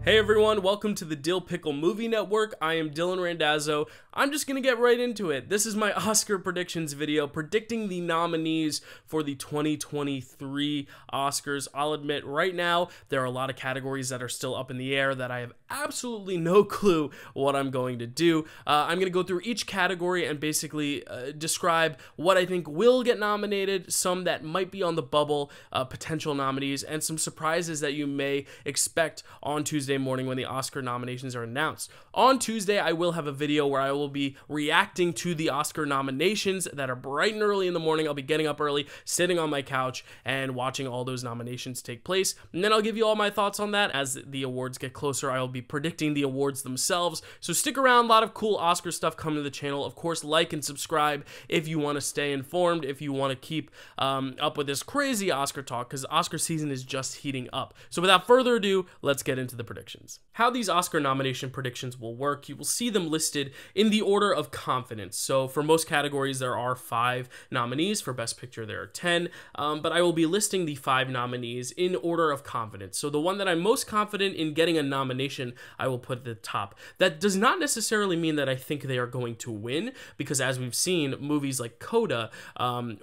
Hey everyone, welcome to the Dyl Pickle Movie Network. I am Dylan Randazzo. I'm just gonna get right into it. This is my Oscar predictions video, predicting the nominees for the 2023 Oscars. I'll admit right now, there are a lot of categories that are still up in the air that I have absolutely no clue what I'm going to do. I'm gonna go through each category and basically describe what I think will get nominated, some that might be on the bubble, potential nominees, and some surprises that you may expect on Tuesday morning when the Oscar nominations are announced. On Tuesday, I will have a video where I will be reacting to the Oscar nominations that are bright and early in the morning. I'll be getting up early, sitting on my couch, and watching all those nominations take place. And then I'll give you all my thoughts on that. As the awards get closer, I will be predicting the awards themselves. So stick around, a lot of cool Oscar stuff coming to the channel. Of course, like and subscribe if you want to stay informed, if you want to keep up with this crazy Oscar talk, because Oscar season is just heating up. So without further ado, let's get into the predictions. How these Oscar nomination predictions will work, you will see them listed in the order of confidence. So for most categories, there are 5 nominees. For Best Picture, there are 10, but I will be listing the 5 nominees in order of confidence. So the one that I'm most confident in getting a nomination, I will put at the top. That does not necessarily mean that I think they are going to win, because as we've seen, movies like Coda,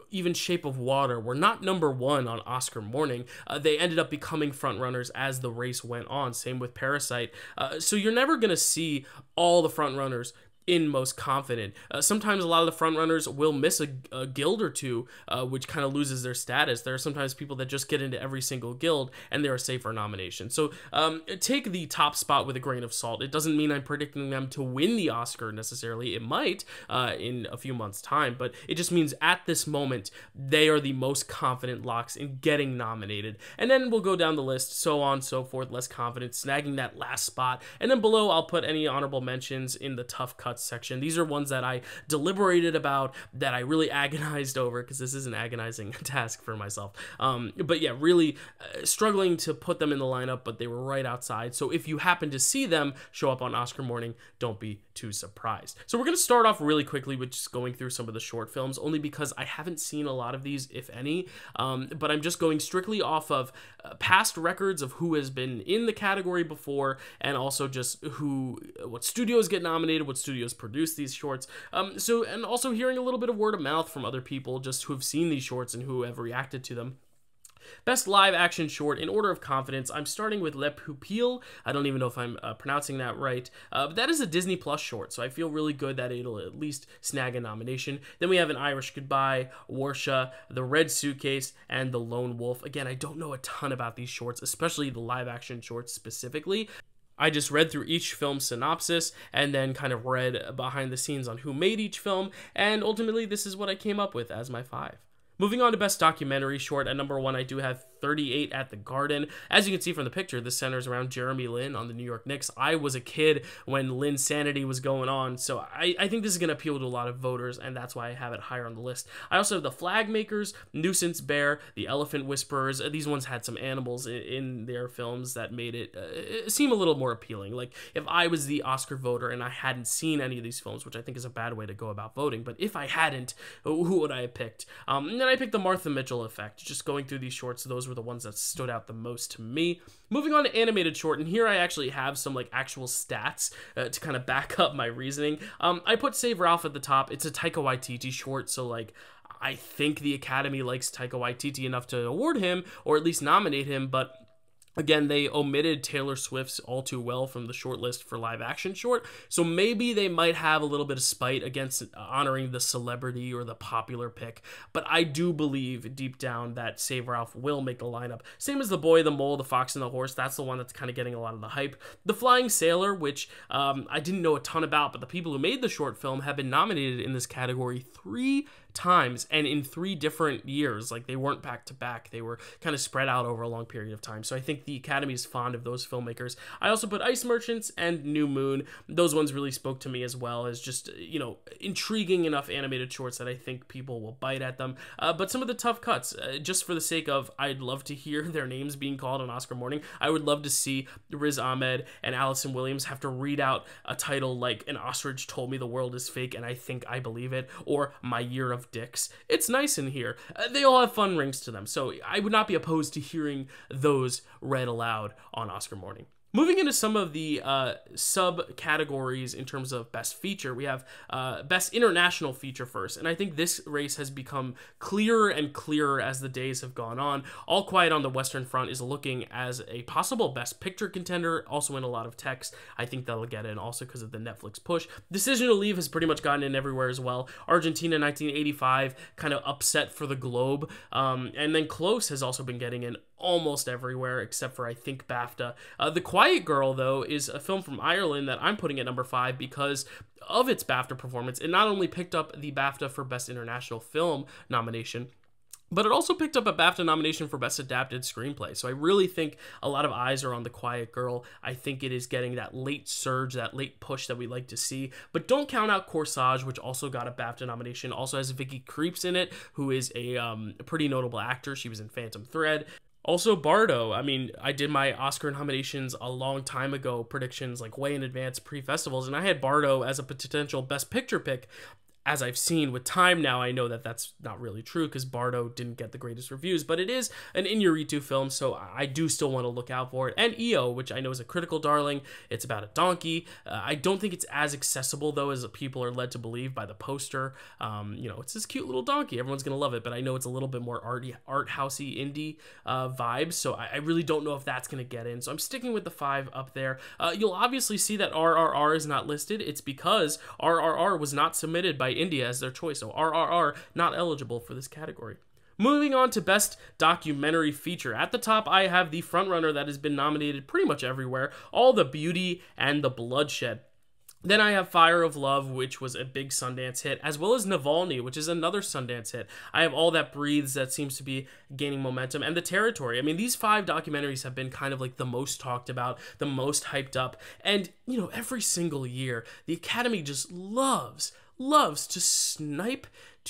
even Shape of Water, were not #1 on Oscar morning. They ended up becoming frontrunners as the race went on. Same with Parasite. So you're never going to see all the frontrunners in most confident. Sometimes a lot of the frontrunners will miss a guild or two, which kind of loses their status. There are sometimes people that just get into every single guild and they're a safer nomination. So take the top spot with a grain of salt. It doesn't mean I'm predicting them to win the Oscar necessarily. It might in a few months' time, but it just means at this moment, they are the most confident locks in getting nominated. And then we'll go down the list, so on, so forth, less confident, snagging that last spot. And then below, I'll put any honorable mentions in the tough cuts section. These are ones that I deliberated about, that I really agonized over, because this is an agonizing task for myself. But yeah, really struggling to put them in the lineup, but they were right outside. So if you happen to see them show up on Oscar morning, don't be too surprised. So we're going to start off really quickly with just going through some of the short films, only because I haven't seen a lot of these, if any, but I'm just going strictly off of past records of who has been in the category before, and also just what studios get nominated, what studios produce these shorts. And also hearing a little bit of word of mouth from other people just who have seen these shorts and who have reacted to them. Best live action short, in order of confidence, I'm starting with Le Pupille. I don't even know if I'm pronouncing that right, but that is a Disney Plus short, so I feel really good that it'll at least snag a nomination. Then we have An Irish Goodbye, Warsha, The Red Suitcase, and The Lone Wolf. Again, I don't know a ton about these shorts, especially the live action shorts specifically. I just read through each film's synopsis and then kind of read behind the scenes on who made each film, and ultimately this is what I came up with as my 5. Moving on to Best Documentary Short, at #1, I do have 38 at the Garden. As you can see from the picture, this centers around Jeremy Lin on the New York Knicks. I was a kid when Lin's Sanity was going on, so I think this is going to appeal to a lot of voters, and that's why I have it higher on the list. I also have The Flag Makers, Nuisance Bear, The Elephant Whisperers. These ones had some animals in their films that made it seem a little more appealing. Like, if I was the Oscar voter and I hadn't seen any of these films, which I think is a bad way to go about voting, but if I hadn't, who would I have picked? And then I picked The Martha Mitchell Effect. Just going through these shorts, those were the ones that stood out the most to me. Moving on to animated short, and here I actually have some like actual stats to kind of back up my reasoning. I put Save Ralph at the top. It's a Taika Waititi short, so like I think the Academy likes Taika Waititi enough to award him, or at least nominate him, but again, they omitted Taylor Swift's All Too Well from the shortlist for live action short, so maybe they might have a little bit of spite against honoring the celebrity or the popular pick, but I do believe deep down that Save Ralph will make the lineup. Same as The Boy, the Mole, the Fox, and the Horse. That's the one that's kind of getting a lot of the hype. The Flying Sailor, which I didn't know a ton about, but the people who made the short film have been nominated in this category 3 times, and in 3 different years. Like, they weren't back to back, they were kind of spread out over a long period of time, so I think the Academy is fond of those filmmakers. I also put Ice Merchants and New Moon. Those ones really spoke to me as well, as just, you know, intriguing enough animated shorts that I think people will bite at them. But some of the tough cuts, just for the sake of, I'd love to hear their names being called on Oscar morning. I would love to see Riz Ahmed and Allison Williams have to read out a title like An Ostrich Told Me the World is Fake and I Think I Believe It, or My Year of Dicks. It's nice in here. They all have fun rings to them, so I would not be opposed to hearing those read aloud on Oscar morning. Moving into some of the subcategories in terms of Best Feature, we have Best International Feature first, and I think this race has become clearer and clearer as the days have gone on. All Quiet on the Western Front is looking as a possible Best Picture contender, also in a lot of text. I think that'll get in also because of the Netflix push. Decision to Leave has pretty much gotten in everywhere as well. Argentina 1985 kind of upset for the globe, and then Close has also been getting in almost everywhere except for, I think, BAFTA. The Quiet Girl, though, is a film from Ireland that I'm putting at number 5 because of its BAFTA performance. It not only picked up the BAFTA for Best International Film nomination, but it also picked up a BAFTA nomination for Best Adapted Screenplay. So I really think a lot of eyes are on The Quiet Girl. I think it is getting that late surge, that late push that we like to see. But don't count out Corsage, which also got a BAFTA nomination. Also has Vicky Krieps in it, who is a pretty notable actor. She was in Phantom Thread. Also, Bardo. I mean, I did my Oscar nominations a long time ago, predictions like way in advance pre-festivals, and I had Bardo as a potential Best Picture pick. As I've seen with time now, I know that that's not really true because Bardo didn't get the greatest reviews, but it is an Iñárritu film, so I do still want to look out for it. And EO, which I know is a critical darling. It's about a donkey. I don't think it's as accessible, though, as people are led to believe by the poster. It's this cute little donkey. Everyone's going to love it, but I know it's a little bit more art housey indie vibes, so I really don't know if that's going to get in. So I'm sticking with the 5 up there. You'll obviously see that RRR is not listed. It's because RRR was not submitted by India as their choice, so RRR not eligible for this category. Moving on to Best Documentary Feature. At the top, I have the frontrunner that has been nominated pretty much everywhere, All the Beauty and the Bloodshed. Then I have Fire of Love, which was a big Sundance hit, as well as Navalny, which is another Sundance hit. I have All That Breathes, that seems to be gaining momentum, and The Territory. I mean, these 5 documentaries have been kind of like the most talked about, the most hyped up, and, every single year, the Academy just loves to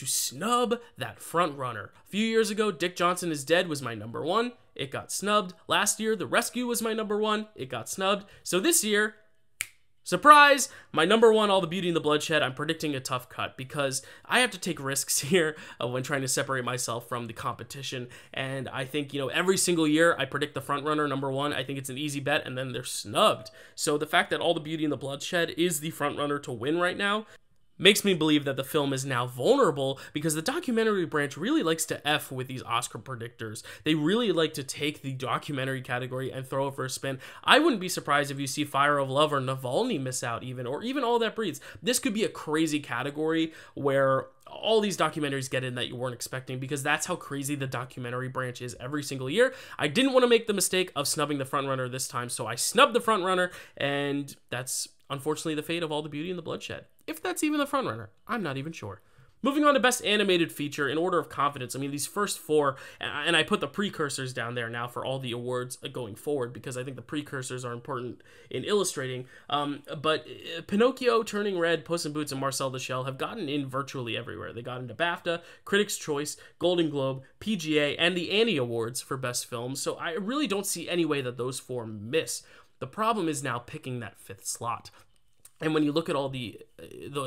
snub that front runner. A few years ago, Dick Johnson Is Dead was my number 1. It got snubbed. Last year, The Rescue was my number 1. It got snubbed. So this year, surprise, my number 1, All the Beauty and the Bloodshed. I'm predicting a tough cut because I have to take risks here when trying to separate myself from the competition. And I think, every single year I predict the front runner, number 1. I think it's an easy bet, and then they're snubbed. So the fact that All the Beauty and the Bloodshed is the front runner to win right now makes me believe that the film is now vulnerable because the documentary branch really likes to F with these Oscar predictors. They really like to take the documentary category and throw it for a spin. I wouldn't be surprised if you see Fire of Love or Navalny miss out or even All That Breathes. This could be a crazy category where all these documentaries get in that you weren't expecting because that's how crazy the documentary branch is every single year. I didn't want to make the mistake of snubbing the frontrunner this time, so I snubbed the frontrunner, and that's unfortunately the fate of All the Beauty and the Bloodshed. If that's even the frontrunner, I'm not even sure. Moving on to Best Animated Feature, in order of confidence, I mean, these first 4, and I put the precursors down there now for all the awards going forward, because I think the precursors are important in illustrating, but Pinocchio, Turning Red, Puss in Boots, and Marcel the Shell have gotten in virtually everywhere. They got into BAFTA, Critics' Choice, Golden Globe, PGA, and the Annie Awards for Best Film, so I really don't see any way that those 4 miss. The problem is now picking that 5th slot. And when you look at all the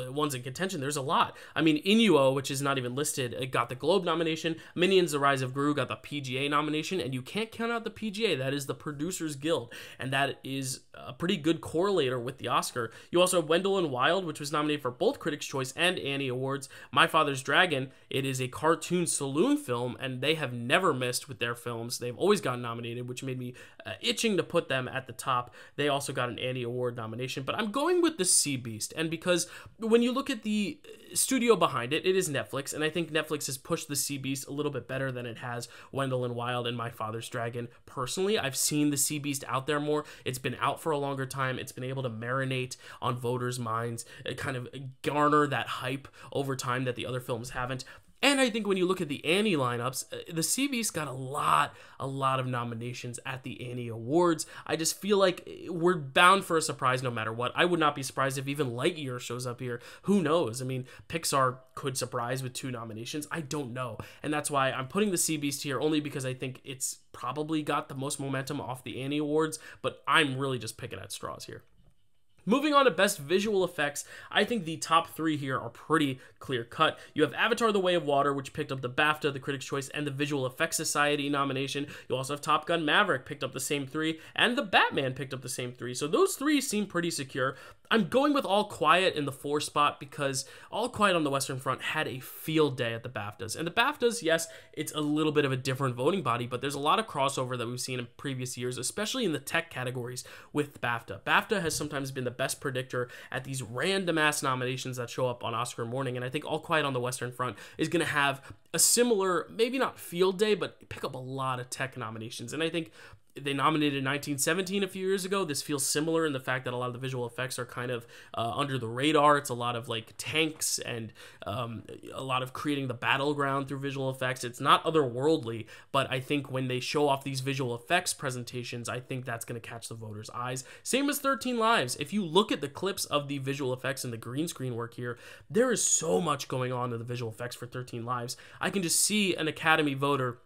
ones in contention, there's a lot. I mean, Inuo, which is not even listed, it got the Globe nomination. Minions: The Rise of Gru got the PGA nomination, and you can't count out the PGA. That is the Producers Guild, and that is a pretty good correlator with the Oscar. You also have Wendell and Wild, which was nominated for both Critics' Choice and Annie Awards. My Father's Dragon, it is a cartoon saloon film, and they have never missed with their films. They've always gotten nominated, which made me itching to put them at the top. They also got an Annie Award nomination, but I'm going with the Sea Beast, and because when you look at the studio behind it, it is Netflix, and I think Netflix has pushed the Sea Beast a little bit better than it has Wendell and Wild and My Father's Dragon. Personally, I've seen the Sea Beast out there more. It's been out for a longer time. It's been able to marinate on voters' minds, kind of garner that hype over time that the other films haven't. And I think when you look at the Annie lineups, the Sea Beast got a lot of nominations at the Annie Awards. I just feel like we're bound for a surprise no matter what. I would not be surprised if even Lightyear shows up here. Who knows? I mean, Pixar could surprise with 2 nominations. I don't know. And that's why I'm putting the Sea Beast here, only because I think it's probably got the most momentum off the Annie Awards, but I'm really just picking at straws here. Moving on to Best Visual Effects, I think the top three here are pretty clear-cut. You have Avatar: The Way of Water, which picked up the BAFTA, the Critics' Choice, and the Visual Effects Society nomination. You also have Top Gun: Maverick picked up the same three, and The Batman picked up the same three. So those three seem pretty secure. I'm going with All Quiet in the 4 spot because All Quiet on the Western Front had a field day at the BAFTAs. And the BAFTAs, yes, it's a little bit of a different voting body, but there's a lot of crossover that we've seen in previous years, especially in the tech categories with BAFTA. BAFTA has sometimes been the best predictor at these random ass nominations that show up on Oscar morning, and I think All Quiet on the Western Front is going to have a similar, maybe not field day, but pick up a lot of tech nominations. And I think they nominated 1917 a few years ago. This feels similar in the fact that a lot of the visual effects are kind of under the radar. It's a lot of like tanks and a lot of creating the battleground through visual effects. It's not otherworldly, but I think when they show off these visual effects presentations, I think that's going to catch the voters' eyes. Same as 13 Lives. If you look at the clips of the visual effects and the green screen work here, there is so much going on in the visual effects for 13 Lives. I can just see an Academy voter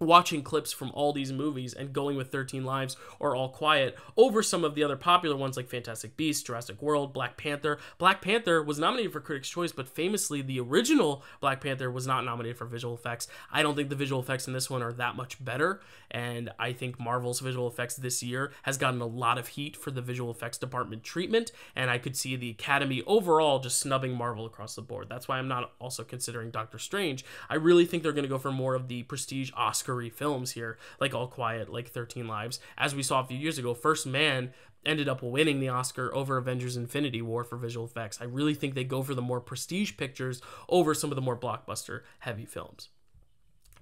watching clips from all these movies and going with 13 Lives or All Quiet over some of the other popular ones like Fantastic Beasts, Jurassic World, Black Panther. Black Panther was nominated for Critics' Choice, but famously the original Black Panther was not nominated for visual effects. I don't think the visual effects in this one are that much better, and I think Marvel's visual effects this year has gotten a lot of heat for the visual effects department treatment, and I could see the Academy overall just snubbing Marvel across the board. That's why I'm not also considering Doctor Strange. I really think they're going to go for more of the prestige Oscar films here, like All Quiet, like 13 Lives. As we saw a few years ago, First Man ended up winning the Oscar over Avengers Infinity War for visual effects. I really think they go for the more prestige pictures over some of the more blockbuster heavy films.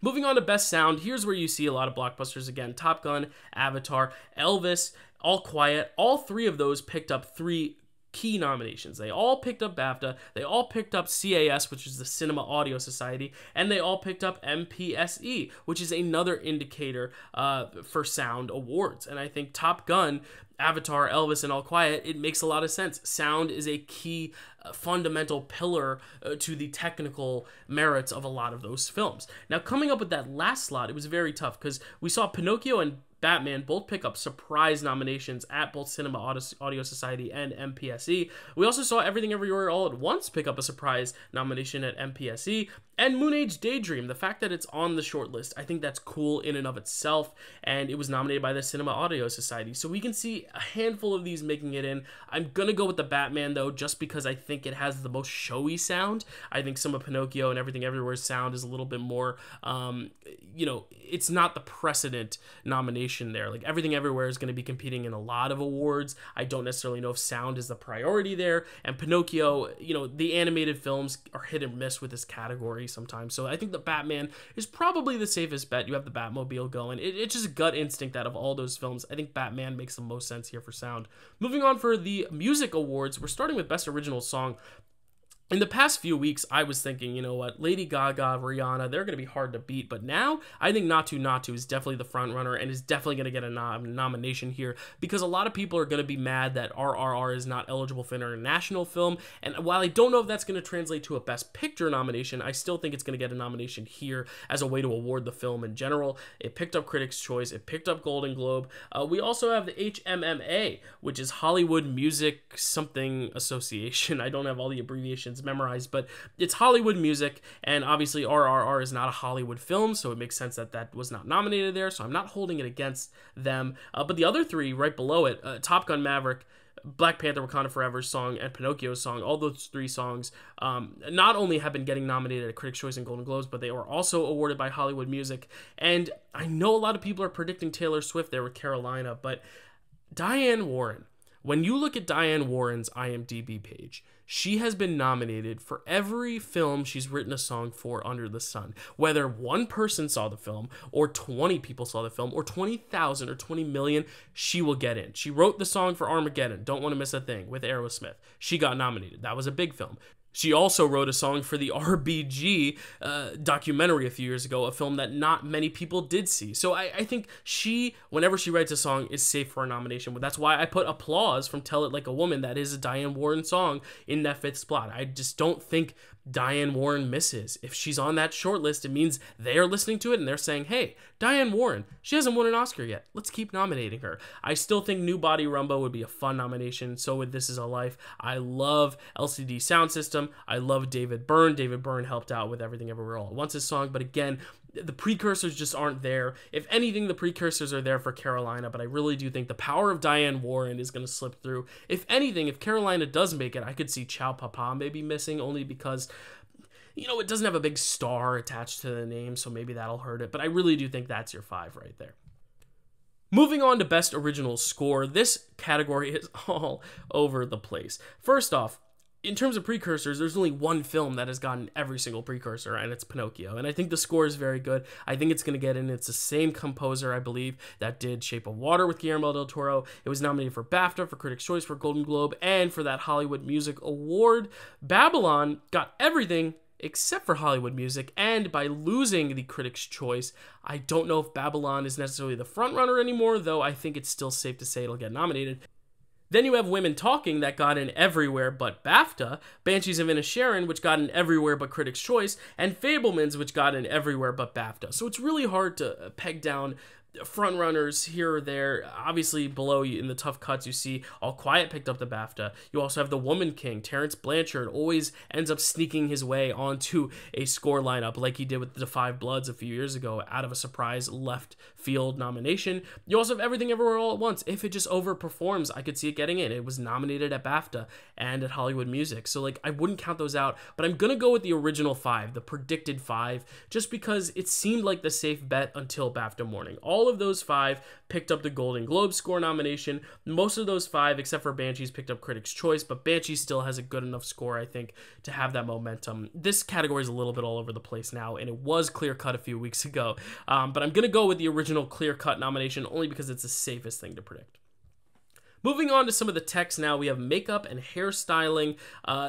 Moving on to Best Sound, here's where you see a lot of blockbusters again. Top Gun, Avatar, Elvis, All Quiet. All three of those picked up 3 key nominations. They all picked up BAFTA, they all picked up CAS, which is the Cinema Audio Society, and they all picked up MPSE, which is another indicator for sound awards. And I think Top Gun, Avatar, Elvis, and All Quiet, it makes a lot of sense. Sound is a key fundamental pillar to the technical merits of a lot of those films. Now, coming up with that last slot, it was very tough because we saw Pinocchio and Batman both pick up surprise nominations at both Cinema Audio Society and MPSE. We also saw Everything Everywhere All at Once pick up a surprise nomination at MPSE. And Moon Age Daydream, the fact that it's on the shortlist, I think that's cool in and of itself, and it was nominated by the Cinema Audio Society. So we can see a handful of these making it in. I'm going to go with the Batman, though, just because I think it has the most showy sound. I think some of Pinocchio and Everything Everywhere's sound is a little bit more, it's not the precedent nomination there. Like, Everything Everywhere is going to be competing in a lot of awards. I don't necessarily know if sound is the priority there, and Pinocchio, the animated films are hit and miss with this category sometimes. So I think the Batman is probably the safest bet. You have the Batmobile going. It's just a gut instinct out of all those films. I think Batman makes the most sense here for sound. Moving on for the music awards, we're starting with Best Original Song. In the past few weeks, I was thinking, you know what, Lady Gaga, Rihanna, they're going to be hard to beat. But now, I think Natu Natu is definitely the front runner and is definitely going to get a nomination here because a lot of people are going to be mad that RRR is not eligible for international film. And while I don't know if that's going to translate to a Best Picture nomination, I still think it's going to get a nomination here as a way to award the film in general. It picked up Critics' Choice. It picked up Golden Globe. We also have the HMMA, which is Hollywood Music Something Association. I don't have all the abbreviations memorized, but it's Hollywood music, and obviously RRR is not a Hollywood film, so it makes sense that that was not nominated there, so I'm not holding it against them. But the other three right below it, Top Gun Maverick, Black Panther Wakanda Forever's song, and Pinocchio's song, all those 3 songs not only have been getting nominated at Critics' Choice and Golden Globes, but they were also awarded by Hollywood Music. And I know a lot of people are predicting Taylor Swift there with Carolina, but Diane Warren, when you look at Diane Warren's IMDb page, she has been nominated for every film she's written a song for under the sun. Whether one person saw the film, or 20 people saw the film, or 20,000 or 20 million, she will get in. She wrote the song for Armageddon, Don't Want to Miss a Thing, with Aerosmith. She got nominated. That was a big film. She also wrote a song for the RBG documentary a few years ago, a film that not many people did see. So I think she, whenever she writes a song, is safe for a nomination. That's why I put Applause from Tell It Like a Woman. That is a Diane Warren song in that 5th spot. I just don't think Diane Warren misses. If she's on that short list, it means they're listening to it and they're saying, hey, Diane Warren, she hasn't won an Oscar yet. Let's keep nominating her. I still think New Body Rumbo would be a fun nomination. So would This Is a Life. I love LCD Sound System. I love David Byrne. David Byrne helped out with Everything Everywhere All at Once's song. But again, the precursors just aren't there. If anything, the precursors are there for Carolina, but I really do think the power of Diane Warren is going to slip through. If anything, if Carolina does make it, I could see Ciao Papa maybe missing, only because, you know, it doesn't have a big star attached to the name, so maybe that'll hurt it. But I really do think that's your 5 right there. Moving on to Best Original Score, this category is all over the place. First off, in terms of precursors, there's only one film that has gotten every single precursor, and it's Pinocchio. And I think the score is very good. I think it's going to get in. It's the same composer, I believe, that did Shape of Water with Guillermo del Toro. It was nominated for BAFTA, for Critics' Choice, for Golden Globe, and for that Hollywood Music Award. Babylon got everything except for Hollywood Music, and by losing the Critics' Choice, I don't know if Babylon is necessarily the frontrunner anymore, though I think it's still safe to say it'll get nominated. Then you have Women Talking that got in everywhere but BAFTA, Banshees of Inisherin, which got in everywhere but Critics' Choice, and Fabelmans, which got in everywhere but BAFTA. So it's really hard to peg down frontrunners here or there. Obviously, below you in the tough cuts, you see All Quiet picked up the BAFTA. You also have The Woman King. Terrence Blanchard always ends up sneaking his way onto a score lineup like he did with The Five Bloods a few years ago out of a surprise left field nomination. You also have Everything Everywhere All at Once. If it just overperforms, I could see it getting in. It was nominated at BAFTA and at Hollywood Music. So, like, I wouldn't count those out, but I'm going to go with the original 5, the predicted 5, just because it seemed like the safe bet until BAFTA morning. All of those 5 picked up the Golden Globe score nomination. Most of those 5, except for Banshees, picked up Critics' Choice, but Banshees still has a good enough score, I think, to have that momentum. This category is a little bit all over the place now, and it was clear-cut a few weeks ago, but I'm going to go with the original clear-cut nomination only because it's the safest thing to predict. Moving on to some of the text now, we have makeup and hairstyling.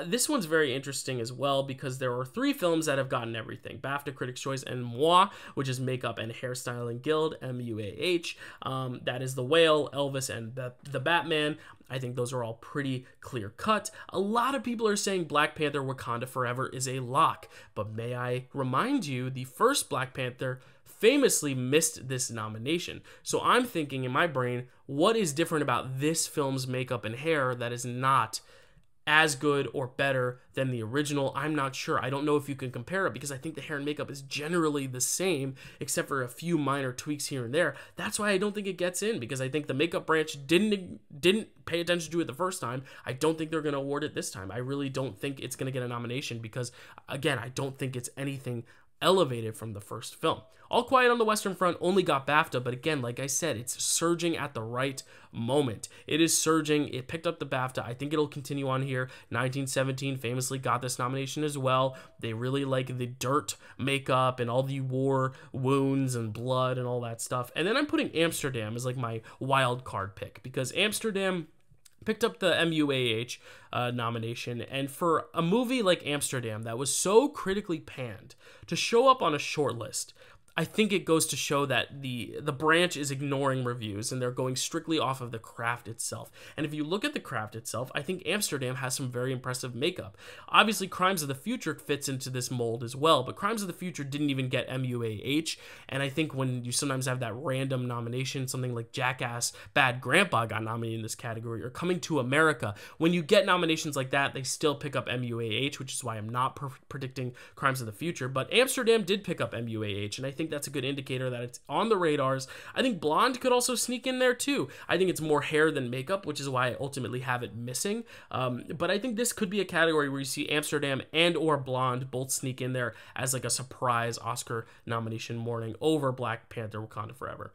This one's very interesting as well because there are 3 films that have gotten everything. BAFTA, Critics' Choice, and Moi, which is Makeup and Hairstyling Guild, MUAH. That is The Whale, Elvis, and the Batman. I think those are all pretty clear cut. A lot of people are saying Black Panther Wakanda Forever is a lock, but may I remind you, the first Black Panther famously missed this nomination. So I'm thinking in my brain, what is different about this film's makeup and hair that is not as good or better than the original? I'm not sure. I don't know if you can compare it because I think the hair and makeup is generally the same except for a few minor tweaks here and there. That's why I don't think it gets in, because I think the makeup branch didn't pay attention to it the first time. I don't think they're going to award it this time. I really don't think it's going to get a nomination because, again, I don't think it's anything elevated from the first film. All Quiet on the Western Front only got BAFTA, but again, like I said, it's surging at the right moment. It is surging. It picked up the BAFTA. I think it'll continue on here. 1917 famously got this nomination as well. They really like the dirt makeup and all the war wounds and blood and all that stuff. And then I'm putting Amsterdam as like my wild card pick because Amsterdam picked up the MUAH nomination, and for a movie like Amsterdam that was so critically panned to show up on a short list, I think it goes to show that the branch is ignoring reviews and they're going strictly off of the craft itself. And if you look at the craft itself, I think Amsterdam has some very impressive makeup. Obviously, Crimes of the Future fits into this mold as well, but Crimes of the Future didn't even get MUAH. And I think when you sometimes have that random nomination, something like Jackass Bad Grandpa got nominated in this category, or Coming to America, when you get nominations like that, they still pick up MUAH, which is why I'm not predicting Crimes of the Future. But Amsterdam did pick up MUAH, and I think that's a good indicator that it's on the radars. I think Blonde could also sneak in there too. I think it's more hair than makeup, which is why I ultimately have it missing. But I think this could be a category where you see Amsterdam and or Blonde both sneak in there as like a surprise Oscar nomination morning over Black Panther Wakanda Forever.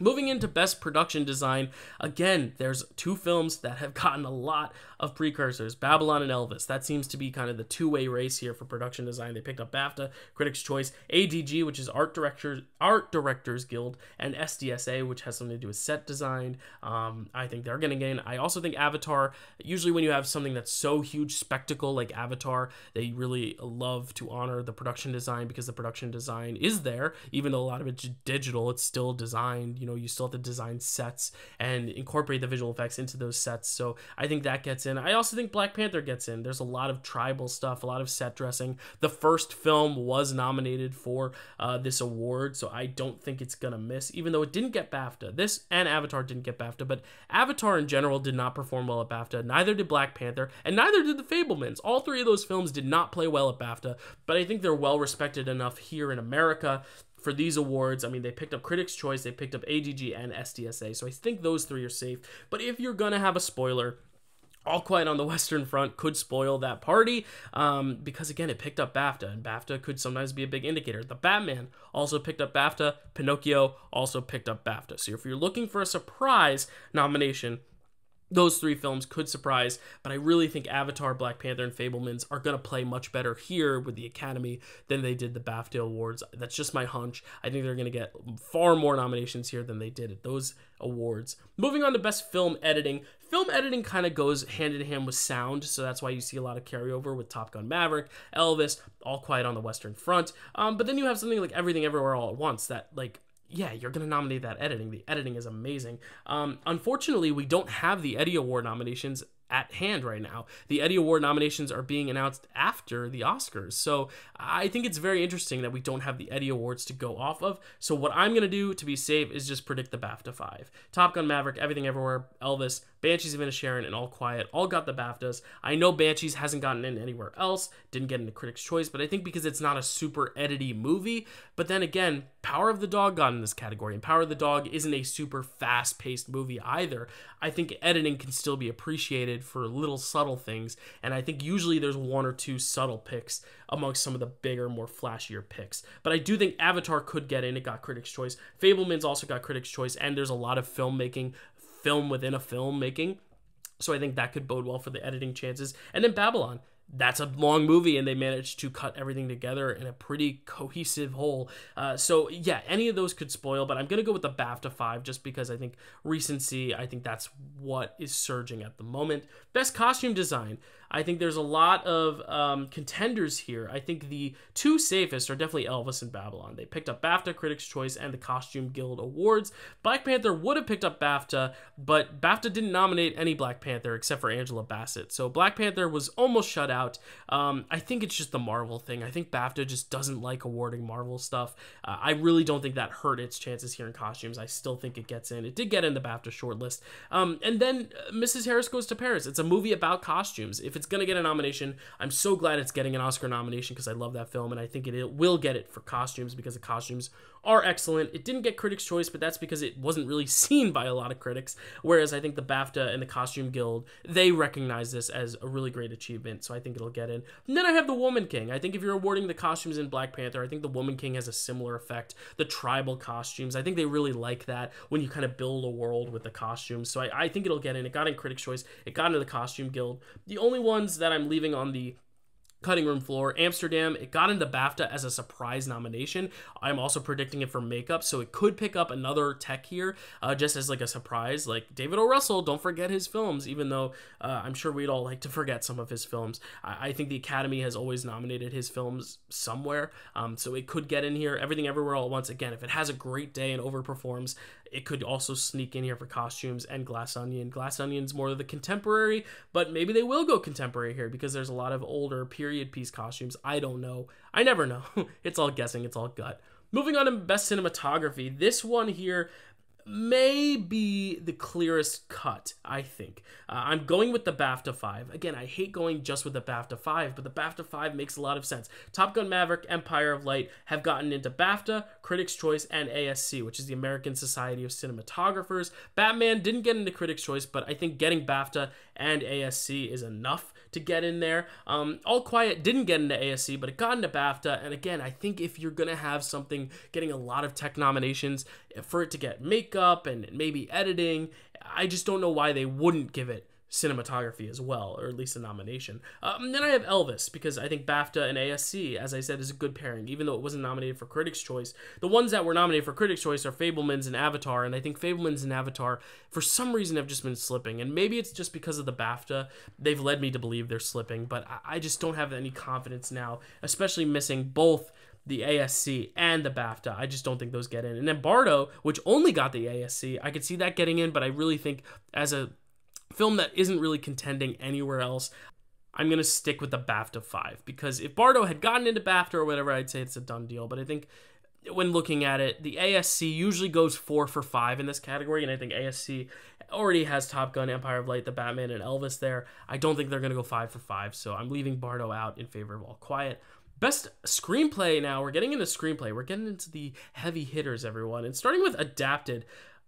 Moving into Best Production Design, again, there's 2 films that have gotten a lot of precursors, Babylon and Elvis. That seems to be kind of the two-way race here for production design. They picked up BAFTA, Critics' Choice, ADG, which is Art Directors Guild, and SDSA, which has something to do with set design. I think they're getting in. I also think Avatar, usually when you have something that's so huge spectacle like Avatar, they really love to honor the production design because the production design is there. Even though a lot of it's digital, it's still designed, you know, you still have to design sets and incorporate the visual effects into those sets. So I think that gets in. I also think Black Panther gets in. There's a lot of tribal stuff, a lot of set dressing. The first film was nominated for this award, so I don't think it's gonna miss, even though it didn't get BAFTA. This and Avatar didn't get BAFTA, but Avatar in general did not perform well at BAFTA. Neither did Black Panther, and neither did The Fabelmans. All three of those films did not play well at BAFTA, but I think they're well respected enough here in America for these awards. I mean, they picked up Critics' Choice, they picked up AGG and SDSA, so I think those three are safe. But if you're gonna have a spoiler, All Quiet on the Western Front could spoil that party, because again, it picked up BAFTA, and BAFTA could sometimes be a big indicator. The Batman also picked up BAFTA. Pinocchio also picked up BAFTA. So if you're looking for a surprise nomination, those three films could surprise, but I really think Avatar, Black Panther, and Fabelmans are going to play much better here with the Academy than they did the BAFTA Awards. That's just my hunch. I think they're going to get far more nominations here than they did at those awards. Moving on to Best Film Editing. Film editing kind of goes hand in hand with sound, so that's why you see a lot of carryover with Top Gun Maverick, Elvis, All Quiet on the Western Front. But then you have something like Everything Everywhere All at Once that, like, yeah, you're going to nominate that editing. The editing is amazing. Unfortunately, we don't have the Eddie Award nominations at hand right now. The Eddie Award nominations are being announced after the Oscars. So I think it's very interesting that we don't have the Eddie Awards to go off of. So what I'm going to do to be safe is just predict the BAFTA 5. Top Gun Maverick, Everything Everywhere, Elvis, Banshees of Inisherin, and All Quiet all got the BAFTAs. I know Banshees hasn't gotten in anywhere else, didn't get into Critics' Choice, but I think because it's not a super edity movie. But then again, Power of the Dog got in this category, and Power of the Dog isn't a super fast-paced movie either. I think editing can still be appreciated for little subtle things, and I think usually there's one or two subtle picks amongst some of the bigger, more flashier picks. But I do think Avatar could get in. It got Critics' Choice. Fabelmans also got Critics' Choice, and there's a lot of filmmaking, film within a film making. So I think that could bode well for the editing chances. And then Babylon. That's a long movie, and they managed to cut everything together in a pretty cohesive whole. So yeah, any of those could spoil, but I'm going to go with the BAFTA 5 just because I think recency, I think that's what is surging at the moment. Best Costume Design. I think there's a lot of contenders here. I think the two safest are definitely Elvis and Babylon. They picked up BAFTA, Critics' Choice, and the Costume Guild Awards. Black Panther would have picked up BAFTA, but BAFTA didn't nominate any Black Panther except for Angela Bassett. So Black Panther was almost shut out. I think it's just the Marvel thing. I think BAFTA just doesn't like awarding Marvel stuff. I really don't think that hurt its chances here in costumes. I still think it gets in. It did get in the BAFTA shortlist. And then Mrs. Harris Goes to Paris. It's a movie about costumes. If it's going to get a nomination, I'm so glad it's getting an Oscar nomination because I love that film, and I think it will get it for costumes because the costumes are excellent. It didn't get Critics' Choice, but that's because it wasn't really seen by a lot of critics, whereas I think the BAFTA and the Costume Guild, they recognize this as a really great achievement, so I think it'll get in. And then I have the Woman King. I think if you're awarding the costumes in Black Panther, I think the Woman King has a similar effect. The tribal costumes, I think they really like that when you kind of build a world with the costumes, so I think it'll get in. It got in Critics' Choice. It got into the Costume Guild. The only ones that I'm leaving on the cutting room floor, Amsterdam, it got into BAFTA as a surprise nomination. I'm also predicting it for makeup, so it could pick up another tech here, just as like a surprise. Like David O. Russell, don't forget his films, even though I'm sure we'd all like to forget some of his films. I think the Academy has always nominated his films somewhere, so it could get in here. Everything Everywhere All at Once, again, if it has a great day and overperforms, it could also sneak in here for costumes. And Glass Onion. Glass Onion's more of the contemporary, but maybe they will go contemporary here because there's a lot of older period piece costumes. I don't know. I never know. It's all guessing. It's all gut. Moving on to Best Cinematography. This one here may be the clearest cut, I think. I'm going with the BAFTA 5. Again, I hate going just with the BAFTA 5, but the BAFTA 5 makes a lot of sense. Top Gun Maverick, Empire of Light have gotten into BAFTA, Critics' Choice, and ASC, which is the American Society of Cinematographers. Batman didn't get into Critics' Choice, but I think getting BAFTA and ASC is enough to get in there. All Quiet didn't get into ASC, but it got into BAFTA, and again, I think if you're going to have something getting a lot of tech nominations, for it to get makeup and maybe editing, I just don't know why they wouldn't give it cinematography as well, or at least a nomination. Then I have Elvis, because I think BAFTA and ASC, as I said, is a good pairing, even though it wasn't nominated for Critics' Choice. The ones that were nominated for Critics' Choice are Fabelmans and Avatar, and I think Fabelmans and Avatar, for some reason, have just been slipping, and maybe it's just because of the BAFTA. They've led me to believe they're slipping, but I just don't have any confidence now, especially missing both the ASC and the BAFTA. I just don't think those get in. And then Bardo, which only got the ASC, I could see that getting in, but I really think as a film that isn't really contending anywhere else, I'm going to stick with the BAFTA 5, because if Bardo had gotten into BAFTA or whatever, I'd say it's a done deal. But I think when looking at it, the ASC usually goes 4 for 5 in this category, and I think ASC already has Top Gun, Empire of Light, The Batman, and Elvis there. I don't think they're going to go 5 for 5, so I'm leaving Bardo out in favor of All Quiet. Best screenplay now. We're getting into screenplay. We're getting into the heavy hitters, everyone. And starting with adapted.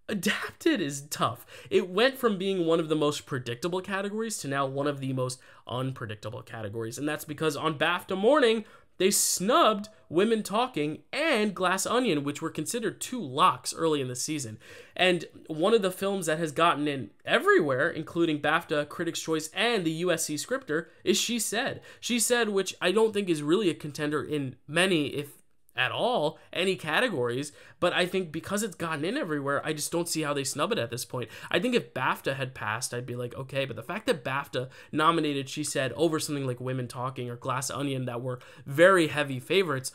Adapted is tough. It went from being one of the most predictable categories to now one of the most unpredictable categories. And that's because on BAFTA morning, they snubbed Women Talking and Glass Onion, which were considered 2 locks early in the season. And one of the films that has gotten in everywhere, including BAFTA, Critics' Choice, and the USC Scripter, is She Said. She Said, which I don't think is really a contender in many, if at all, any categories, but I think because it's gotten in everywhere, I just don't see how they snub it at this point. I think if BAFTA had passed, I'd be like, okay, but the fact that BAFTA nominated She Said over something like Women Talking or Glass Onion that were very heavy favorites,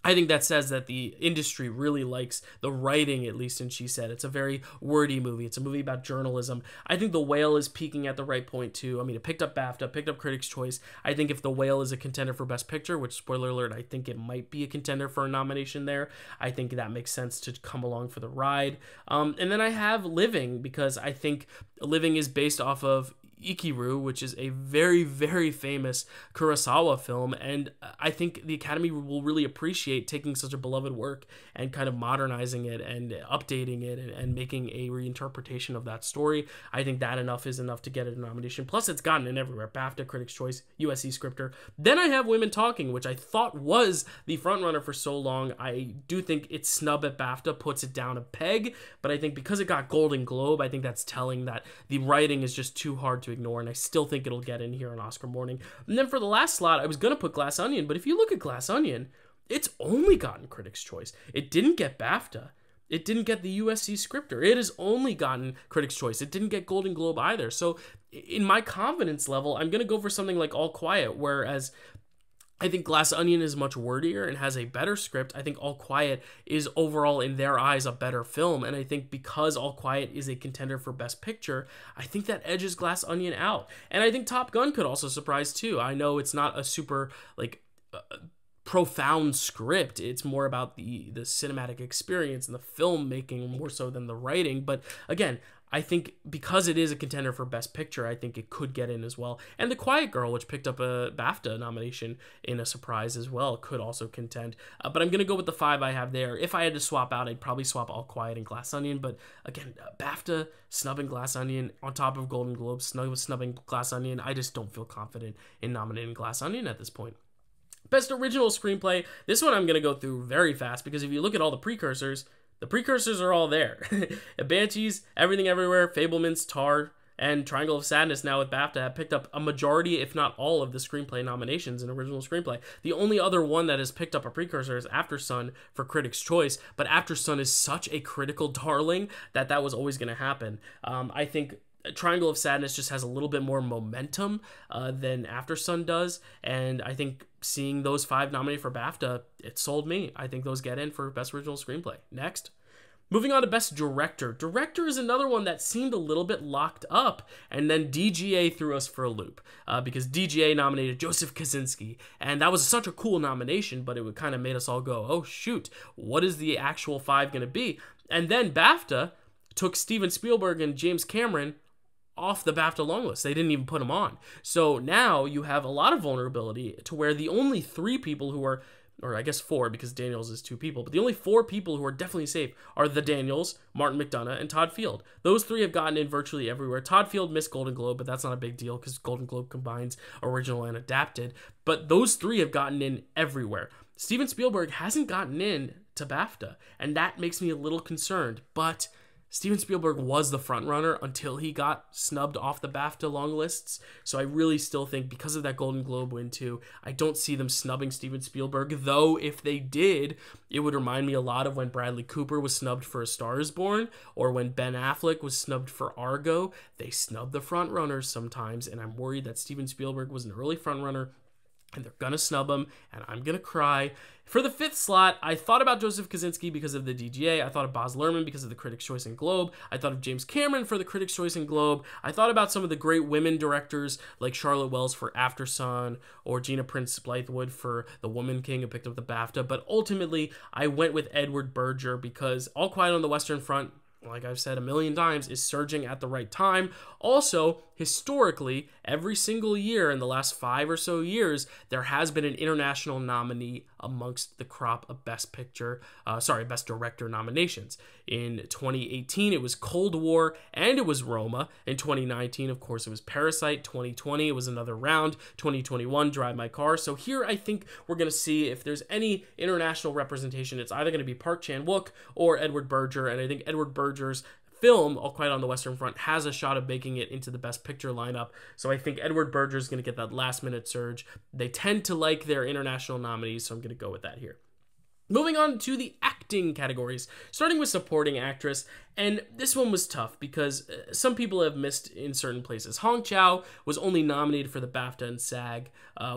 I think that says that the industry really likes the writing, at least in She Said. It's a very wordy movie. It's a movie about journalism. I think The Whale is peaking at the right point, too. I mean, it picked up BAFTA, picked up Critics' Choice. I think if The Whale is a contender for Best Picture, which, spoiler alert, I think it might be a contender for a nomination there, I think that makes sense to come along for the ride. And then I have Living, because I think Living is based off of Ikiru, which is a very, very famous Kurosawa film, and I think the Academy will really appreciate taking such a beloved work and kind of modernizing it and updating it and making a reinterpretation of that story. I think that is enough to get a nomination. Plus, it's gotten in everywhere. BAFTA, Critics' Choice, USC Scripter. Then I have Women Talking, which I thought was the frontrunner for so long. I do think its snub at BAFTA puts it down a peg, but I think because it got Golden Globe, I think that's telling that the writing is just too hard to ignore, and I still think it'll get in here on Oscar morning. And then for the last slot, I was going to put Glass Onion, but if you look at Glass Onion, it's only gotten Critics' Choice. It didn't get BAFTA. It didn't get the USC Scripter. It has only gotten Critics' Choice. It didn't get Golden Globe either. So in my confidence level, I'm going to go for something like All Quiet, whereas I think Glass Onion is much wordier and has a better script. I think All Quiet is overall, in their eyes, a better film. And I think because All Quiet is a contender for Best Picture, I think that edges Glass Onion out. And I think Top Gun could also surprise too. I know it's not a super, profound script. It's more about the cinematic experience and the filmmaking more so than the writing. But again, I think because it is a contender for Best Picture, I think it could get in as well. And The Quiet Girl, which picked up a BAFTA nomination in a surprise as well, could also contend. But I'm going to go with the 5 I have there. If I had to swap out, I'd probably swap All Quiet and Glass Onion. But again, BAFTA snubbing Glass Onion on top of Golden Globe snubbing Glass Onion. I just don't feel confident in nominating Glass Onion at this point. Best Original Screenplay. This one I'm going to go through very fast because if you look at all the precursors are all there. Banshees, Everything Everywhere, Fabelmans, Tar, and Triangle of Sadness now with BAFTA have picked up a majority, if not all, of the screenplay nominations in Original Screenplay. The only other one that has picked up a precursor is After Sun for Critics' Choice, but After Sun is such a critical darling that was always going to happen. I think Triangle of Sadness just has a little bit more momentum than After Sun does, and I think seeing those 5 nominated for BAFTA, it sold me. I think those get in for Best Original Screenplay. Next. Moving on to Best Director. Director is another one that seemed a little bit locked up, and then DGA threw us for a loop because DGA nominated Joseph Kosinski, and that was such a cool nomination, but it kind of made us all go, oh shoot, what is the actual 5 going to be? And then BAFTA took Steven Spielberg and James Cameron off the BAFTA long list. They didn't even put them on. So now you have a lot of vulnerability to where the only 3 people who are, or I guess 4 because Daniels is 2 people, but the only 4 people who are definitely safe are the Daniels, Martin McDonagh, and Todd Field. Those 3 have gotten in virtually everywhere. Todd Field missed Golden Globe, but that's not a big deal because Golden Globe combines original and adapted. But those 3 have gotten in everywhere. Steven Spielberg hasn't gotten in to BAFTA, and that makes me a little concerned, but Steven Spielberg was the frontrunner until he got snubbed off the BAFTA long lists. So I really still think because of that Golden Globe win too, I don't see them snubbing Steven Spielberg. Though if they did, it would remind me a lot of when Bradley Cooper was snubbed for A Star Is Born or when Ben Affleck was snubbed for Argo. They snub the frontrunners sometimes, and I'm worried that Steven Spielberg was an early frontrunner. and they're gonna snub him, and I'm gonna cry. For the 5th slot, I thought about Joseph Kosinski because of the DGA. I thought of Baz Luhrmann because of the Critics' Choice and Globe. I thought of James Cameron for the Critics' Choice and Globe. I thought about some of the great women directors like Charlotte Wells for After Sun or Gina Prince Blythewood for The Woman King, who picked up the BAFTA. But ultimately, I went with Edward Berger because All Quiet on the Western Front, like I've said a million times, is surging at the right time. Also, historically, every single year in the last 5 or so years, there has been an international nominee amongst the crop of Best Director nominations. In 2018, it was Cold War and it was Roma. In 2019, of course, it was Parasite. 2020, it was another round. 2021, Drive My Car. So here, I think we're going to see if there's any international representation. It's either going to be Park Chan-wook or Edward Berger, and I think Edward Berger's film, All Quiet on the Western Front, has a shot of making it into the Best Picture lineup. So I think Edward Berger is going to get that last-minute surge. They tend to like their international nominees, so I'm going to go with that here. Moving on to the acting categories, starting with supporting actress, and this one was tough because some people have missed in certain places. Hong Chow was only nominated for the BAFTA and SAG,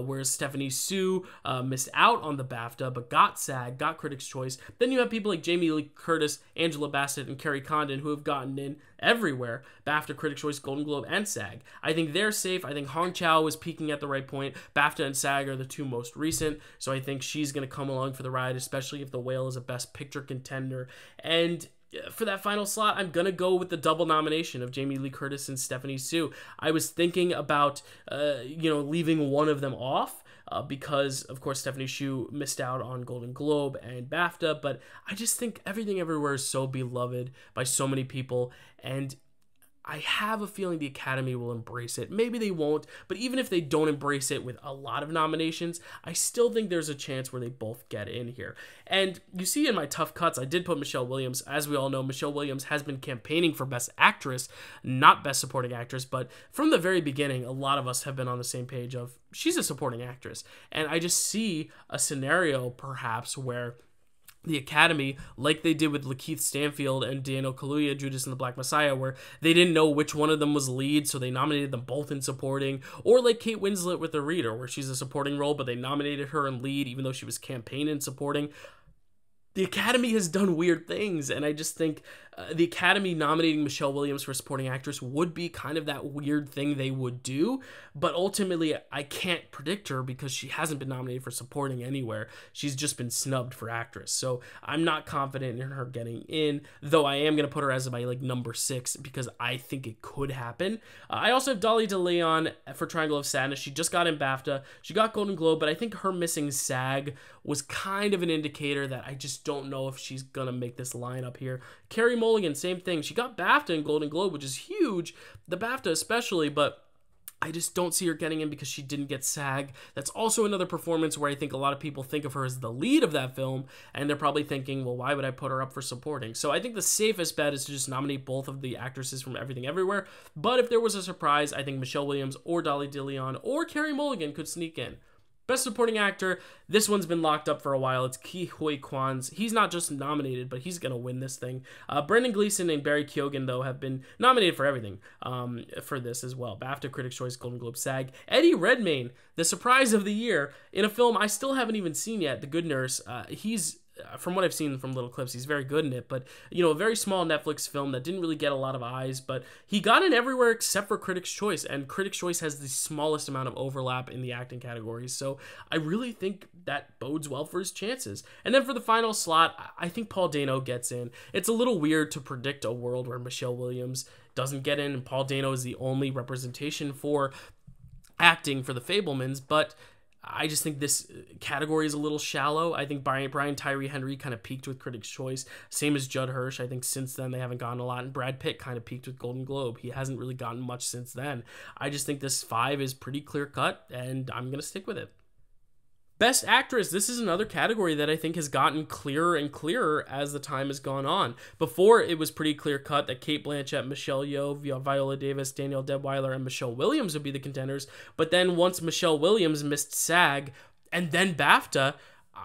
whereas Stephanie Hsu missed out on the BAFTA but got SAG, got Critics' Choice. Then you have people like Jamie Lee Curtis, Angela Bassett, and Kerry Condon who have gotten in everywhere, BAFTA, Critics' Choice, Golden Globe, and SAG. I think they're safe. I think Hong Chow was peaking at the right point. BAFTA and SAG are the two most recent, so I think she's going to come along for the ride, especially if The Whale is a Best Picture contender. And for that final slot, I'm going to go with the double nomination of Jamie Lee Curtis and Stephanie Hsu. I was thinking about, leaving one of them off because, of course, Stephanie Hsu missed out on Golden Globe and BAFTA, but I just think Everything Everywhere is so beloved by so many people, and I have a feeling the Academy will embrace it. Maybe they won't, but even if they don't embrace it with a lot of nominations, I still think there's a chance where they both get in here. And you see in my tough cuts, I did put Michelle Williams. As we all know, Michelle Williams has been campaigning for Best Actress, not Best Supporting Actress, but from the very beginning, a lot of us have been on the same page of she's a supporting actress. And I just see a scenario perhaps where the Academy, like they did with Lakeith Stanfield and Daniel Kaluuya, Judas and the Black Messiah, where they didn't know which one of them was lead, so they nominated them both in supporting, or like Kate Winslet with The Reader, where she's a supporting role, but they nominated her in lead, even though she was campaigning supporting. The Academy has done weird things, and I just think the Academy nominating Michelle Williams for supporting actress would be kind of that weird thing they would do, but ultimately I can't predict her because she hasn't been nominated for supporting anywhere. She's just been snubbed for actress, so I'm not confident in her getting in, though I am going to put her as my number 6 because I think it could happen. I also have Dolly DeLeon for Triangle of Sadness. She just got in BAFTA. She got Golden Globe, but I think her missing SAG was kind of an indicator that I just don't know if she's going to make this lineup here. Carey Mulligan, same thing. She got BAFTA and Golden Globe, which is huge, the BAFTA especially, but I just don't see her getting in because she didn't get SAG. That's also another performance where I think a lot of people think of her as the lead of that film, and they're probably thinking, well, why would I put her up for supporting? So I think the safest bet is to just nominate both of the actresses from Everything Everywhere, but if there was a surprise, I think Michelle Williams or Dolly DeLeon or Carey Mulligan could sneak in. Best Supporting Actor, this one's been locked up for a while. It's Ke Huy Quan's. He's not just nominated, but he's going to win this thing. Brendan Gleeson and Barry Keoghan, though, have been nominated for everything for this as well. BAFTA, Critics' Choice, Golden Globe, SAG. Eddie Redmayne, the surprise of the year, in a film I still haven't even seen yet, The Good Nurse. He's from what I've seen from little clips, he's very good in it, but, a very small Netflix film that didn't really get a lot of eyes, but he got in everywhere except for Critics' Choice, and Critics' Choice has the smallest amount of overlap in the acting categories, so I really think that bodes well for his chances. And then for the final slot, I think Paul Dano gets in. It's a little weird to predict a world where Michelle Williams doesn't get in, and Paul Dano is the only representation for acting for The Fabelmans, but I just think this category is a little shallow. I think Brian Tyree Henry kind of peaked with Critics' Choice, same as Judd Hirsch. I think since then they haven't gotten a lot, and Brad Pitt kind of peaked with Golden Globe. He hasn't really gotten much since then. I just think this 5 is pretty clear-cut, and I'm going to stick with it. Best Actress, this is another category that I think has gotten clearer and clearer as the time has gone on. Before, it was pretty clear-cut that Cate Blanchett, Michelle Yeoh, Viola Davis, Danielle Deadwyler, and Michelle Williams would be the contenders. But then once Michelle Williams missed SAG and then BAFTA,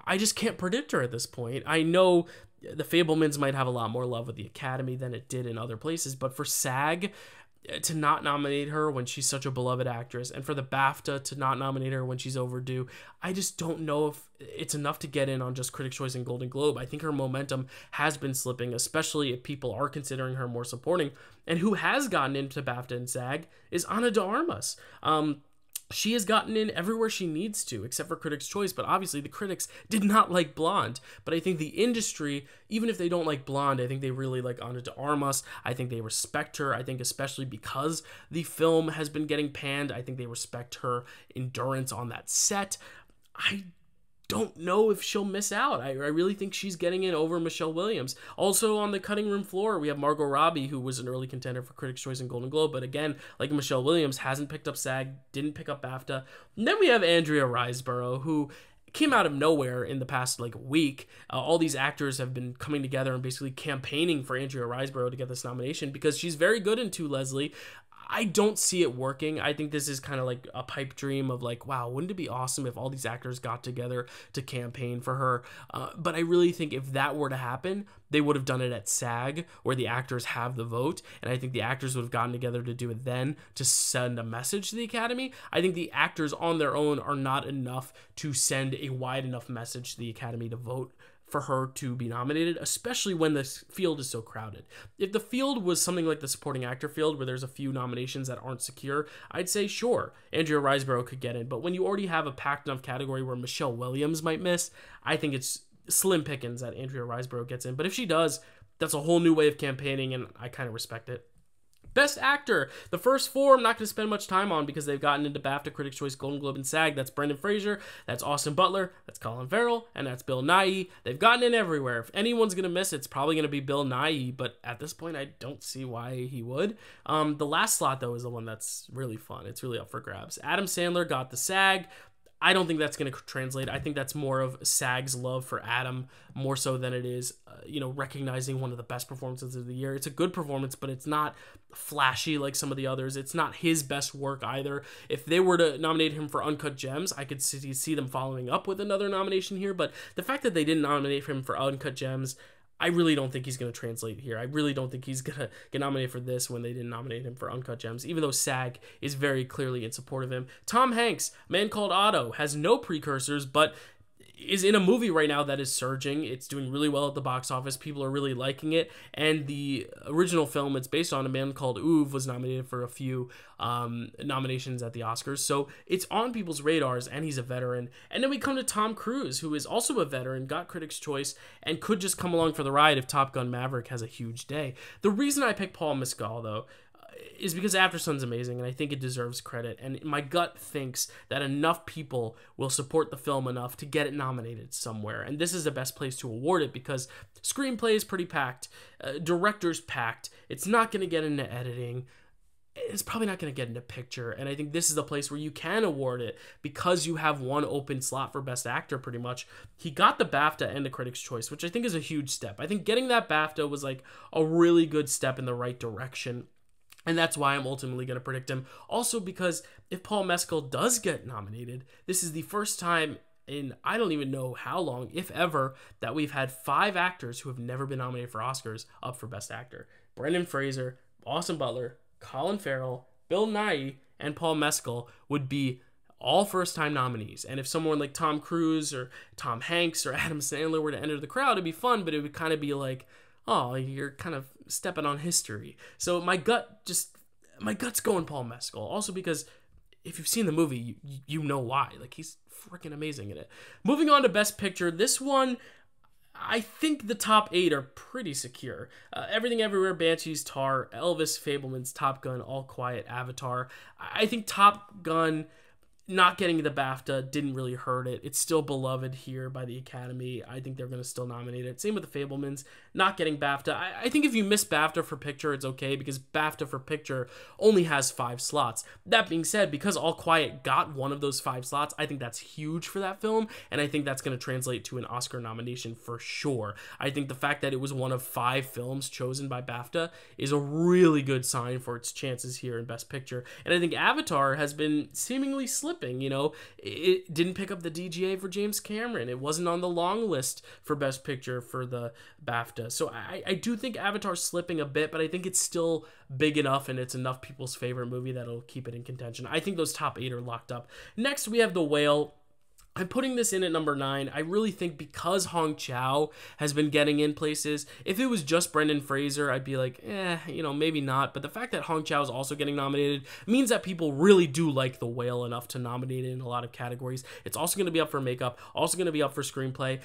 I just can't predict her at this point. I know The Fabelmans might have a lot more love with the Academy than it did in other places, but for SAG, to not nominate her when she's such a beloved actress, and for the BAFTA to not nominate her when she's overdue, I just don't know if it's enough to get in on just Critics' Choice and Golden Globe. I think her momentum has been slipping, especially if people are considering her more supporting. And who has gotten into BAFTA and SAG is Ana de Armas. She has gotten in everywhere she needs to, except for Critics' Choice, but obviously the critics did not like Blonde. But I think the industry, even if they don't like Blonde, I think they really like Ana de Armas. I think they respect her. I think especially because the film has been getting panned, I think they respect her endurance on that set. I don't know if she'll miss out. I really think she's getting in over Michelle Williams. Also on the cutting room floor, we have Margot Robbie, who was an early contender for Critics' Choice and Golden Globe, but again, like Michelle Williams, hasn't picked up SAG, didn't pick up BAFTA. And then we have Andrea Riseborough, who came out of nowhere in the past week. All these actors have been coming together and basically campaigning for Andrea Riseborough to get this nomination because she's very good in To Leslie. I don't see it working. I think this is kind of like a pipe dream of wow, wouldn't it be awesome if all these actors got together to campaign for her? But I really think if that were to happen, they would have done it at SAG, where the actors have the vote, and I think the actors would have gotten together to do it then to send a message to the Academy. I think the actors on their own are not enough to send a wide enough message to the Academy to vote for her to be nominated, especially when the field is so crowded. If the field was something like the supporting actor field, where there's a few nominations that aren't secure, I'd say sure, Andrea Riseborough could get in. But when you already have a packed enough category where Michelle Williams might miss, I think it's slim pickings that Andrea Riseborough gets in. But if she does, that's a whole new way of campaigning, and I kind of respect it. Best Actor. The first four I'm not going to spend much time on because they've gotten into BAFTA, Critics' Choice, Golden Globe, and SAG. That's Brendan Fraser, that's Austin Butler, that's Colin Farrell, and that's Bill Nighy. They've gotten in everywhere. If anyone's going to miss, it's probably going to be Bill Nighy, but at this point, I don't see why he would. The last slot, though, is the one that's really fun. It's really up for grabs. Adam Sandler got the SAG. I don't think that's going to translate. I think that's more of SAG's love for Adam, more so than it is, recognizing one of the best performances of the year. It's a good performance, but it's not flashy like some of the others. It's not his best work either. If they were to nominate him for Uncut Gems, I could see them following up with another nomination here, but the fact that they didn't nominate him for Uncut Gems, I really don't think he's going to translate here. I really don't think he's going to get nominated for this when they didn't nominate him for Uncut Gems, even though SAG is very clearly in support of him. Tom Hanks, Man Called Otto, has no precursors, but is in a movie right now that is surging. It's doing really well at the box office. People are really liking it. And the original film it's based on, A Man Called Ove, was nominated for a few nominations at the Oscars. So it's on people's radars, and he's a veteran. And then we come to Tom Cruise, who is also a veteran, got Critics' Choice, and could just come along for the ride if Top Gun Maverick has a huge day. The reason I picked Paul Mescal, though, is because Aftersun's amazing, and I think it deserves credit. And my gut thinks that enough people will support the film enough to get it nominated somewhere. And this is the best place to award it because screenplay is pretty packed, director's packed. It's not going to get into editing. It's probably not going to get into picture. And I think this is the place where you can award it because you have one open slot for Best Actor pretty much. He got the BAFTA and the Critics' Choice, which I think is a huge step. I think getting that BAFTA was a really good step in the right direction. And that's why I'm ultimately going to predict him. Also because if Paul Mescal does get nominated, this is the first time in I don't even know how long, if ever, that we've had 5 actors who have never been nominated for Oscars up for Best Actor. Brendan Fraser, Austin Butler, Colin Farrell, Bill Nighy, and Paul Mescal would be all first-time nominees. And if someone like Tom Cruise or Tom Hanks or Adam Sandler were to enter the crowd, it'd be fun, but it would kind of be like, oh, you're kind of stepping on history. So my gut's going Paul Mescal. Also because if you've seen the movie, you know why. He's freaking amazing in it. Moving on to Best Picture, this one, I think the top 8 are pretty secure. Everything Everywhere, Banshees, Tar, Elvis, Fabelmans, Top Gun, All Quiet, Avatar. I think Top Gun not getting the BAFTA didn't really hurt it. It's still beloved here by the Academy. I think they're going to still nominate it. Same with the Fabelmans, not getting BAFTA. I think if you miss BAFTA for picture, it's okay because BAFTA for picture only has 5 slots. That being said, because All Quiet got one of those 5 slots, I think that's huge for that film, and I think that's going to translate to an Oscar nomination for sure. I think the fact that it was one of 5 films chosen by BAFTA is a really good sign for its chances here in Best Picture, and I think Avatar has been seemingly slipping slipping. You know, it didn't pick up the DGA for James Cameron. It wasn't on the long list for Best Picture for the BAFTA. So I do think Avatar's slipping a bit, but I think it's still big enough and it's enough people's favorite movie that'll keep it in contention. I think those top 8 are locked up. Next, we have The Whale. I'm putting this in at number 9. I really think because Hong Chow has been getting in places, if it was just Brendan Fraser, I'd be like, you know, maybe not. But the fact that Hong Chow is also getting nominated means that people really do like The Whale enough to nominate it in a lot of categories. It's also going to be up for makeup, also going to be up for screenplay.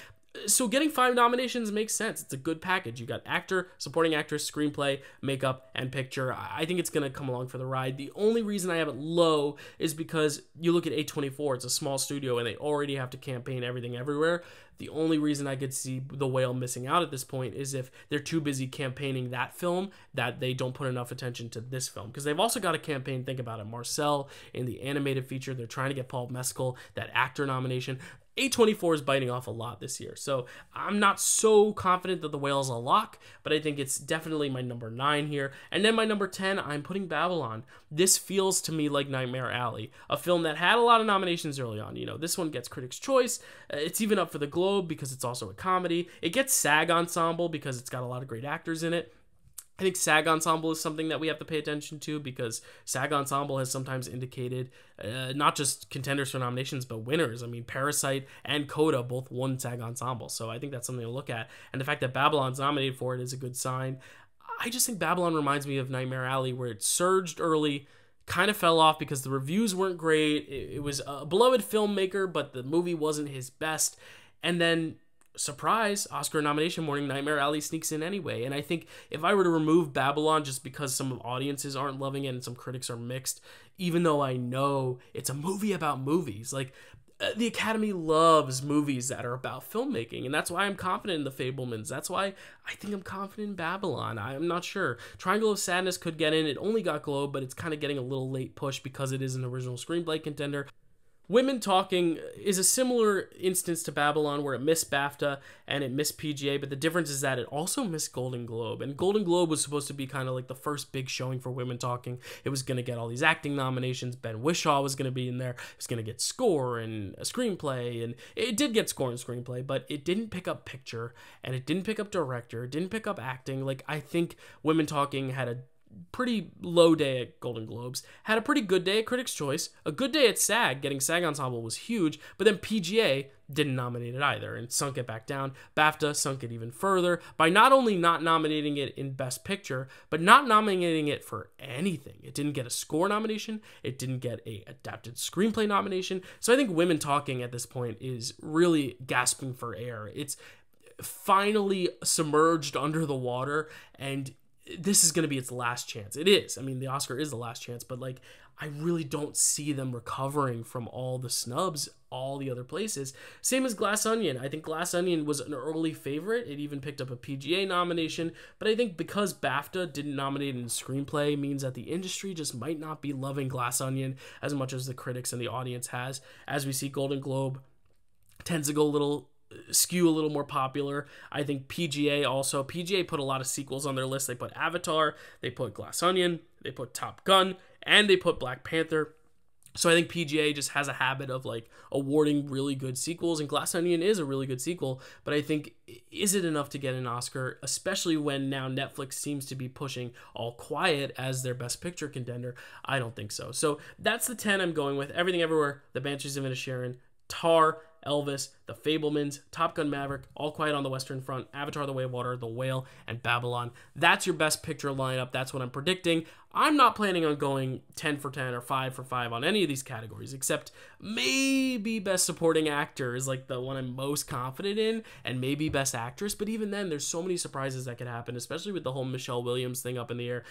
So getting 5 nominations makes sense. It's a good package. You got actor, supporting actress, screenplay, makeup, and picture. I think it's going to come along for the ride. The only reason I have it low is because you look at A24, it's a small studio, and they already have to campaign everything everywhere. The only reason I could see The Whale missing out at this point is if they're too busy campaigning that film that they don't put enough attention to this film. Because they've also got a campaign, think about it, Marcel in the animated feature. They're trying to get Paul Mescal that actor nomination. A24 is biting off a lot this year, so I'm not so confident that The Whale is a lock, but I think it's definitely my number 9 here. And then my number 10, I'm putting Babylon. This feels to me like Nightmare Alley, a film that had a lot of nominations early on. You know, this one gets Critics' Choice. It's even up for the Globe because it's also a comedy. It gets SAG Ensemble because it's got a lot of great actors in it. I think SAG Ensemble is something that we have to pay attention to because SAG Ensemble has sometimes indicated not just contenders for nominations, but winners. I mean, Parasite and Coda both won SAG Ensemble, so I think that's something to look at. And the fact that Babylon's nominated for it is a good sign. I just think Babylon reminds me of Nightmare Alley, where it surged early, kind of fell off because the reviews weren't great. It was a beloved filmmaker, but the movie wasn't his best. And then surprise, Oscar nomination morning, Nightmare Alley sneaks in anyway. And I think if I were to remove Babylon just because some audiences aren't loving it and some critics are mixed, even though I know it's a movie about movies, like the Academy loves movies that are about filmmaking, and that's why I'm confident in The Fabelmans. That's why I think I'm confident in Babylon. I'm not sure. Triangle of Sadness could get in. It only got Globe, but it's kind of getting a little late push because it is an original screenplay contender. Women Talking is a similar instance to Babylon, where it missed BAFTA and it missed PGA, but the difference is that it also missed Golden Globe. And Golden Globe was supposed to be kind of like the first big showing for Women Talking. It was going to get all these acting nominations. Ben Whishaw was going to be in there. It was going to get score and a screenplay, and it did get score and screenplay, but it didn't pick up picture, and it didn't pick up director, it didn't pick up acting. Like, I think Women Talking had a pretty low day at Golden Globes, had a pretty good day at Critics' Choice, a good day at SAG. Getting SAG Ensemble was huge, but then PGA didn't nominate it either and sunk it back down. BAFTA sunk it even further by not only not nominating it in Best Picture, but not nominating it for anything. It didn't get a score nomination. It didn't get a adapted screenplay nomination. So I think Women Talking at this point is really gasping for air. It's finally submerged under the water, and this is going to be its last chance. It is. I mean, the Oscar is the last chance, but like, I really don't see them recovering from all the snubs, all the other places. Same as Glass Onion. I think Glass Onion was an early favorite. It even picked up a PGA nomination, but I think because BAFTA didn't nominate it in screenplay means that the industry just might not be loving Glass Onion as much as the critics and the audience has. As we see, Golden Globe tends to go skew a little more popular. I think PGA put a lot of sequels on their list. They put Avatar, they put Glass Onion, they put Top Gun, and they put Black Panther. So I think PGA just has a habit of like awarding really good sequels, and Glass Onion is a really good sequel, but I think, is it enough to get an Oscar, especially when now Netflix seems to be pushing All Quiet as their Best Picture contender? I don't think so. So that's the 10 I'm going with. Everything Everywhere, The Banshees of Inisherin, Tar, Elvis, The Fabelmans, Top Gun Maverick, All Quiet on the Western Front, Avatar: The Way of Water, The Whale, and Babylon. That's your Best Picture lineup. That's what I'm predicting. I'm not planning on going 10 for 10 or 5 for 5 on any of these categories, except maybe Best Supporting Actor is like the one I'm most confident in, and maybe Best Actress. But even then, there's so many surprises that could happen, especially with the whole Michelle Williams thing up in the air.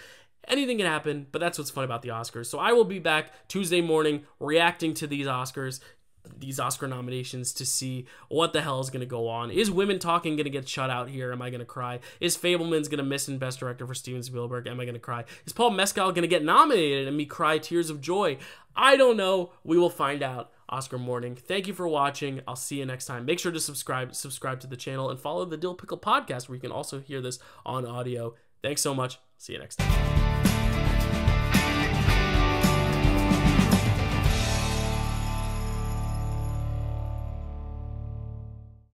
Anything can happen, but that's what's fun about the Oscars. So I will be back Tuesday morning reacting to these Oscars, these Oscar nominations, to see what the hell is going to go on. Is Women Talking going to get shut out here? Am I going to cry? Is Fabelman's going to miss in Best Director for Steven Spielberg? Am I going to cry? Is Paul Mescal going to get nominated and me cry tears of joy? I don't know. We will find out Oscar morning. Thank you for watching. I'll see you next time. Make sure to subscribe to the channel and follow the Dyl Pickle Podcast, where you can also hear this on audio. Thanks so much. See you next time.